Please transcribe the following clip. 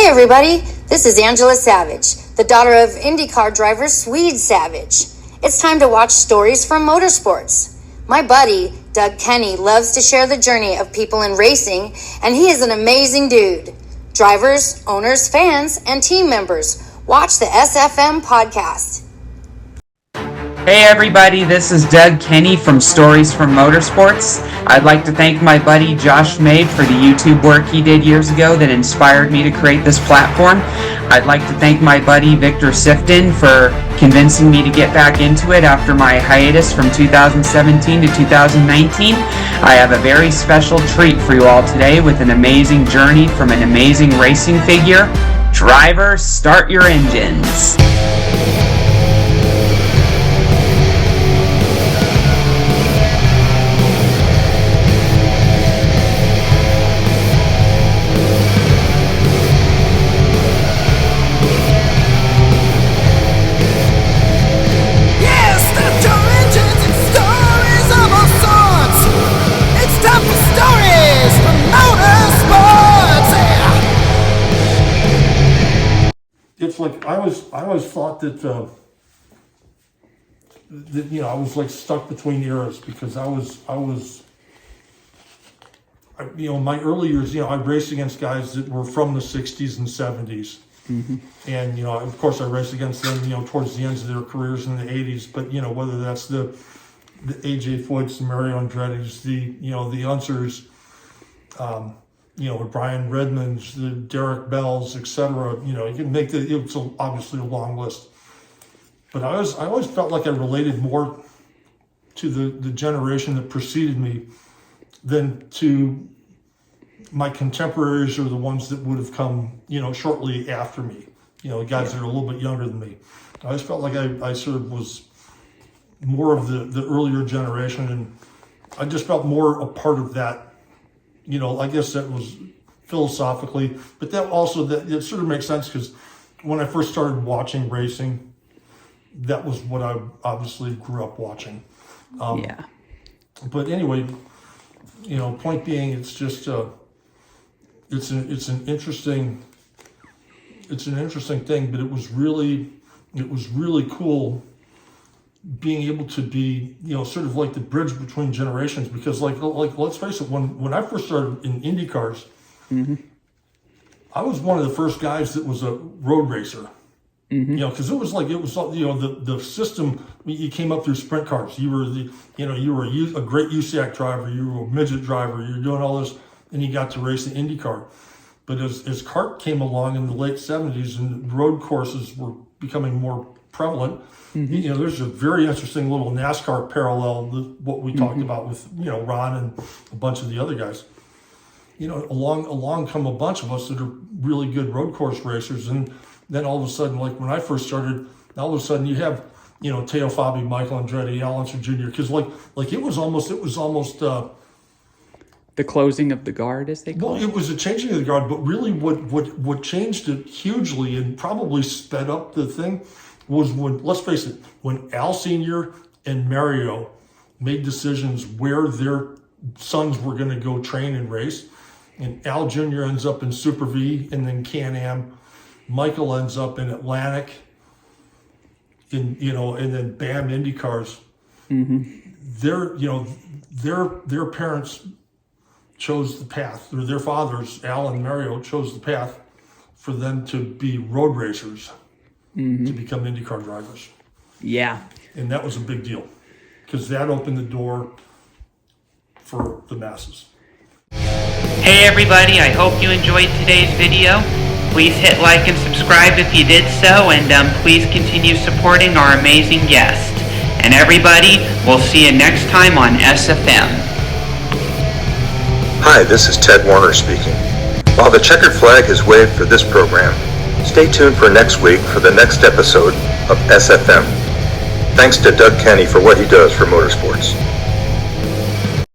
everybody, this is Angela Savage, the daughter of IndyCar driver Swede Savage. It's time to watch stories from motorsports. My buddy, Doug Kenny, loves to share the journey of people in racing, and he is an amazing dude. Drivers, owners, fans, and team members, watch the SFM podcast. Hey everybody, this is Doug Kenny from Stories from Motorsports. I'd like to thank my buddy Josh Mabe for the YouTube work he did years ago that inspired me to create this platform. I'd like to thank my buddy Victor Sifton for convincing me to get back into it after my hiatus from 2017 to 2019. I have a very special treat for you all today with an amazing journey from an amazing racing figure. Drivers, start your engines. It's like I always thought that I was like stuck between eras because I was in my early years, I raced against guys that were from the 60s and 70s. Mm-hmm. And, of course I raced against them, towards the ends of their careers in the 80s, but, whether that's the AJ Foyts, the Mario Andretti's, the Unsers, with Brian Redmonds, the Derek Bells, etc. You can make it's obviously a long list. But I always felt like I related more to the generation that preceded me than to my contemporaries or the ones that would have come, shortly after me. Guys that are a little bit younger than me. I always felt like I sort of was more of the earlier generation, and I just felt more a part of that. I guess that was philosophically, but that it sort of makes sense because when I first started watching racing, that was what I obviously grew up watching. Yeah. But anyway, point being, it's just it's an interesting thing, but it was really cool being able to be, sort of like the bridge between generations, because like let's face it, when I first started in IndyCars, mm-hmm. I was one of the first guys that was a road racer. Mm-hmm. Because it was the system. You came up through sprint cars. You were a great USAC driver. You were a midget driver. You were doing all this, and you got to race in IndyCar. But as CART came along in the late 70s and road courses were becoming more prevalent, mm-hmm. There's a very interesting little NASCAR parallel with what we talked about with Ron and a bunch of the other guys. Along come a bunch of us that are really good road course racers, and then all of a sudden, like when I first started, all of a sudden you have Teo Fabi, Michael Andretti, Unser Junior, because like it was almost the closing of the guard, as they call it. Well, it was a changing of the guard, but really what changed it hugely and probably sped up the thing was when, let's face it, when Al Sr. and Mario made decisions where their sons were going to go train and race, and Al Jr. ends up in Super V and then Can-Am, Michael ends up in Atlantic, and then BAM IndyCars. Mm-hmm. Their parents chose the path, or their fathers, Al and Mario, chose the path for them to be road racers, mm-hmm. to become IndyCar drivers. Yeah. And that was a big deal, because that opened the door for the masses. Hey everybody, I hope you enjoyed today's video. Please hit like and subscribe if you did so, and please continue supporting our amazing guest. And everybody, we'll see you next time on SFM. Hi, this is Ted Warner speaking. While the checkered flag is waved for this program, stay tuned for next week for the next episode of SFM. Thanks to Doug Kenny for what he does for motorsports.